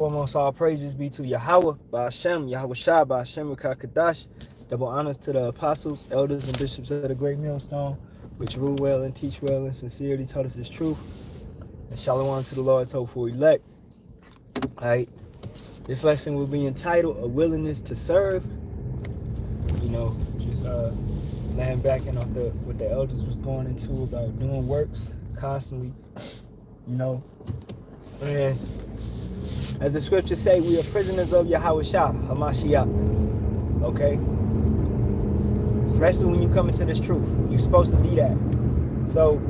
Foremost, all praises be to Yahawah, by Sham, Yahawashi, by Hashem, Kadash. Double honors to the apostles, elders, and bishops of the great millstone, which rule well and teach well and sincerely taught us his truth. And Shalawam to the Lord's hopeful elect. Alright, this lesson will be entitled A Willingness to Serve. Just laying back and off what the elders was going into about doing works constantly, and as the scriptures say, we are prisoners of Yahawashi, Hamashiach. Okay? Especially when you come into this truth. You're supposed to be that. So,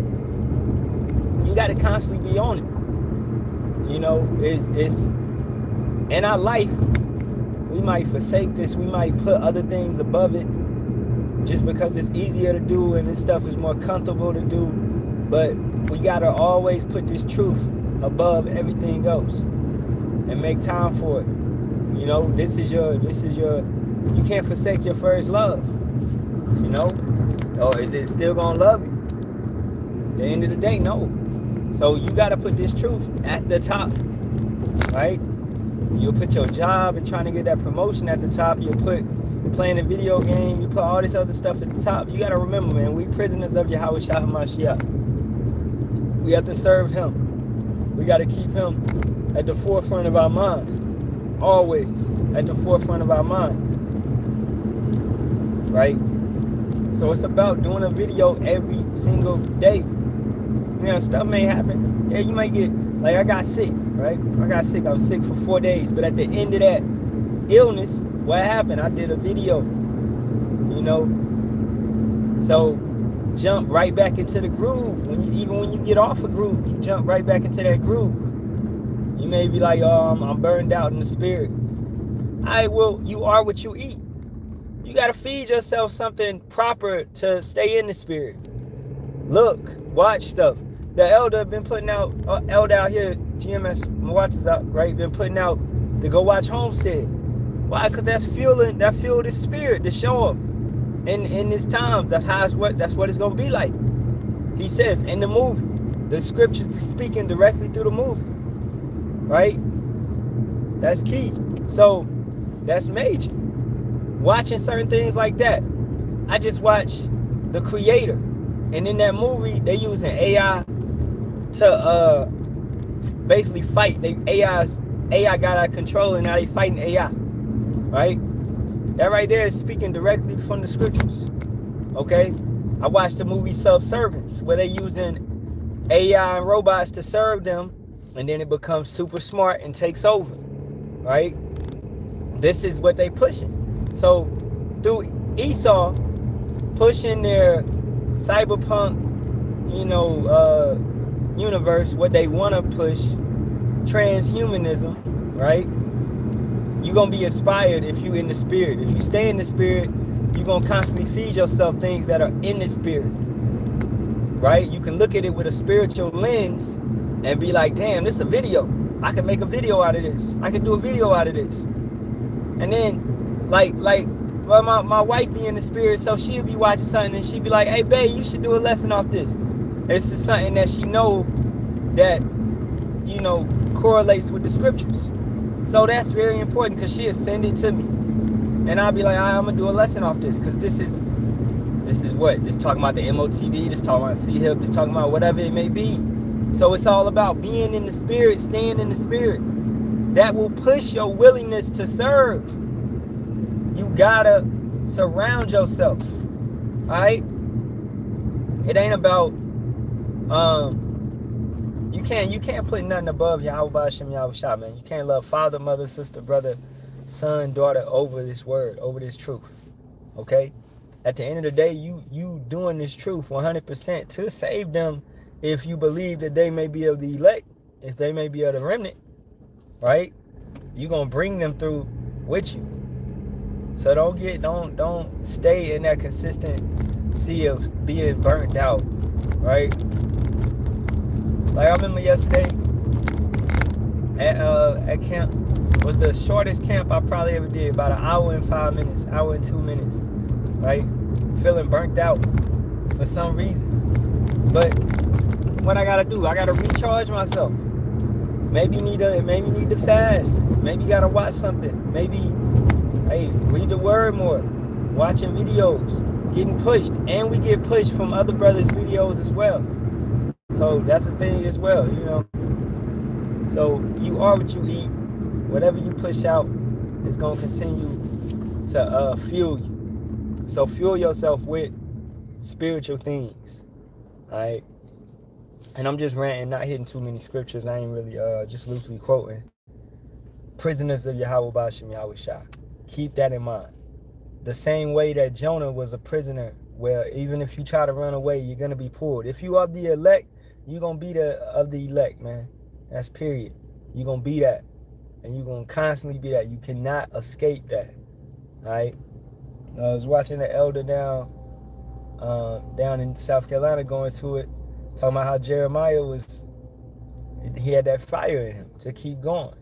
you got to constantly be on it. It's in our life, we might forsake this. We might put other things above it just because it's easier to do and this stuff is more comfortable to do. But we got to always put this truth above everything else. And make time for it. This is your, you can't forsake your first love. Or is it still gonna love you? At the end of the day, no. So you gotta put this truth at the top, right? You'll put your job and trying to get that promotion at the top. You'll put playing a video game. You put all this other stuff at the top. You gotta remember, man, we prisoners of Yahawashi Hamashiach. We have to serve him. We gotta keep him at the forefront of our mind. Always at the forefront of our mind. Right? So it's about doing a video every single day. Stuff may happen. Yeah, you might get, like I got sick, right? I was sick for 4 days. But at the end of that illness, what happened? I did a video. So jump right back into the groove. Even when you get off a groove, you jump right back into that groove. You may be like, oh, I'm burned out in the spirit. You are what you eat. You got to feed yourself something proper to stay in the spirit. Look, watch stuff. The elder been putting out, elder out here, GMS, watches out, right? Been putting out to go watch Homestead. Why? Because that's fueling, that fueled his spirit to show him in his times. That's what it's going to be like. He says in the movie, the scriptures is speaking directly through the movie. Right? That's key. So that's major. Watching certain things like that. I just watched The Creator, and in that movie they using AI to basically fight. AI got out of control and now they fighting AI. Right? That right there is speaking directly from the scriptures. Okay? I watched the movie Subservience, where they using AI and robots to serve them. And then it becomes super smart and takes over, right? This is what they pushing. So through Esau pushing their cyberpunk, universe, what they want to push, transhumanism, right? You're going to be inspired if you in the spirit. If you stay in the spirit, you're going to constantly feed yourself things that are in the spirit, right? You can look at it with a spiritual lens and be like, damn, this is a video. I can make a video out of this. I can do a video out of this. And then, well, my wife be in the spirit, so she'll be watching something and she'll be like, hey, babe, you should do a lesson off this. This is something that she know that, correlates with the scriptures. So that's very important because she'll send it to me. And I'll be like, I'm going to do a lesson off this because this is what? This talking about the MOTD, this talking about C-Hip, this talking about whatever it may be. So it's all about being in the spirit, staying in the spirit. That will push your willingness to serve. You gotta surround yourself. Alright? It ain't about you can't put nothing above Yahawah Hashem Yahawashi, man. You can't love father, mother, sister, brother, son, daughter over this word, over this truth. Okay? At the end of the day, you doing this truth 100% to save them. If you believe that they may be of the elect, if they may be of the remnant, right? You're gonna bring them through with you. So don't stay in that consistency of being burnt out, right? Like I remember yesterday at camp was the shortest camp I probably ever did, about an hour and 5 minutes, hour and 2 minutes, right? Feeling burnt out for some reason, but what I gotta do, I gotta recharge myself. Maybe you need to fast. Maybe you gotta watch something. Maybe, hey, read the word more. Watching videos. Getting pushed. And we get pushed from other brothers' videos as well. So that's the thing as well, you know. So you are what you eat. Whatever you push out is gonna continue to fuel you. So fuel yourself with spiritual things. Alright. And I'm just ranting, not hitting too many scriptures. I ain't really just loosely quoting. Prisoners of Yahawah Bashim Yahawashi. Keep that in mind. The same way that Jonah was a prisoner, where even if you try to run away, you're gonna be pulled. If you are the elect, you're gonna be of the elect, man. That's period. You're gonna be that. And you're gonna constantly be that. You cannot escape that. Alright? I was watching the elder down in South Carolina going to it, talking about how Jeremiah he had that fire in him to keep going.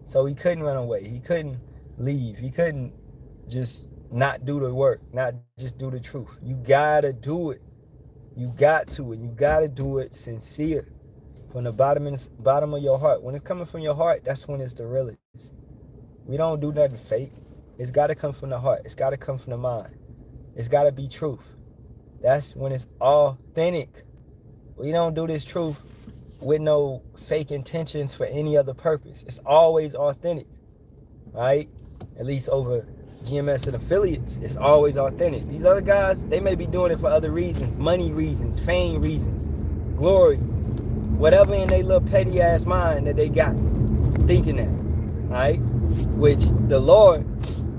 So he couldn't run away. He couldn't leave. He couldn't just not do the work, not just do the truth. You gotta do it. You got to, and you gotta do it sincere. From the bottom of your heart. When it's coming from your heart, that's when it's the realest. We don't do nothing fake. It's gotta come from the heart. It's gotta come from the mind. It's gotta be truth. That's when it's authentic. We don't do this truth with no fake intentions for any other purpose. It's always authentic, right? At least over GMS and affiliates, it's always authentic. These other guys, they may be doing it for other reasons, money reasons, fame reasons, glory, whatever in their little petty ass mind that they got, thinking that, right? Which the Lord,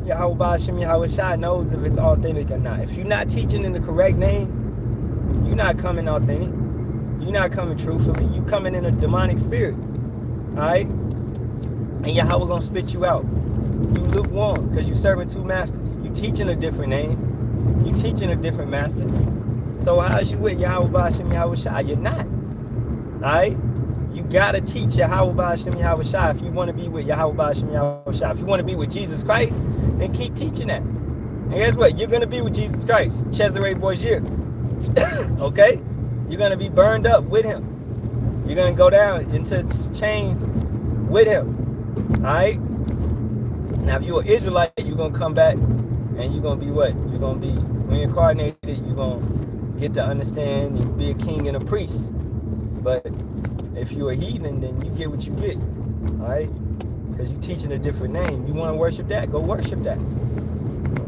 Yahawah Bashim Yahawashi, knows if it's authentic or not. If you're not teaching in the correct name, you're not coming authentic. You're not coming truthfully. You coming in a demonic spirit. Alright? And Yahawah gonna spit you out. You lukewarm because you serving two masters. You teaching a different name. You teaching a different master. So how's you with Yahawah Bashim Yahawashi? You're not. Alright? You gotta teach Yahawah Bashim Yahawashi if you want to be with Yahawah Bashim Yahawashi. If you want to be with Jesus Christ, then keep teaching that. And guess what? You're gonna be with Jesus Christ. Cesare Borgia. Okay? You're going to be burned up with him. You're going to go down into chains with him. Alright? Now, if you're an Israelite, you're going to come back and you're going to be what? You're going to be reincarnated. You're going to get to understand and be a king and a priest. But if you're a heathen, then you get what you get. Alright? Because you're teaching a different name. You want to worship that? Go worship that.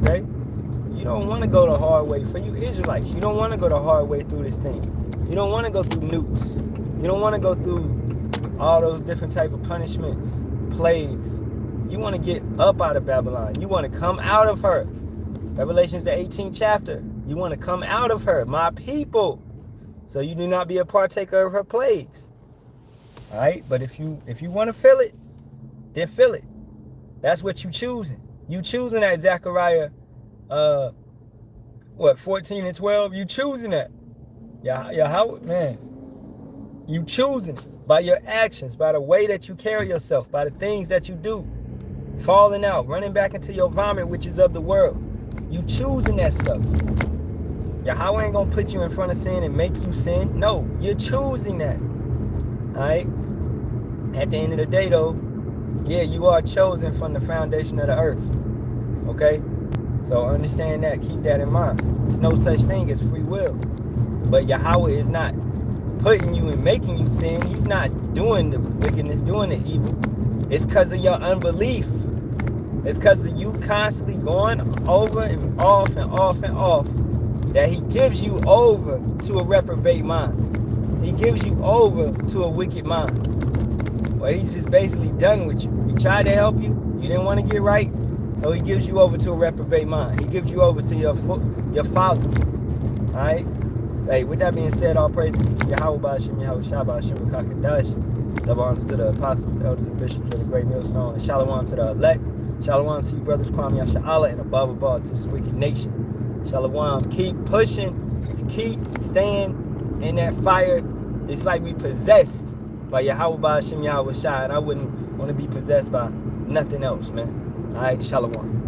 Okay? You don't want to go the hard way. For you Israelites, you don't want to go the hard way through this thing. You don't want to go through nukes. You don't want to go through all those different type of punishments, plagues. You want to get up out of Babylon. You want to come out of her. Revelations the 18th chapter. You want to come out of her, my people. So you do not be a partaker of her plagues. All right? But if you want to feel it, then feel it. That's what you choosing. You choosing that Zechariah 14 and 12? You choosing that. Yahawah, man, you choosing it by your actions, by the way that you carry yourself, by the things that you do, falling out, running back into your vomit, which is of the world. You choosing that stuff. Yahawah ain't gonna put you in front of sin and make you sin. No, you're choosing that. All right. At the end of the day, though, yeah, you are chosen from the foundation of the earth. Okay. So understand that. Keep that in mind. There's no such thing as free will. But Yahawah is not putting you and making you sin. He's not doing the wickedness, doing the evil. It's because of your unbelief. It's because of you constantly going over and off and off and off that he gives you over to a reprobate mind. He gives you over to a wicked mind. Well, he's just basically done with you. He tried to help you. You didn't want to get right. So he gives you over to a reprobate mind. He gives you over to your father. All right? Hey, with that being said, all praise be to Yahawah Bashim Yahawashi Bashim Kakadash. Double honors to the apostles, elders, and bishops of the great millstone. And Shalawam to the elect. Shalawam to you brothers, Kwame Yasharahla, and above all to this wicked nation. Shalawam. Keep pushing. Just keep staying in that fire. It's like we possessed by Yahawah Bashim Yahawashi, and I wouldn't want to be possessed by nothing else, man. All right, Shalawam.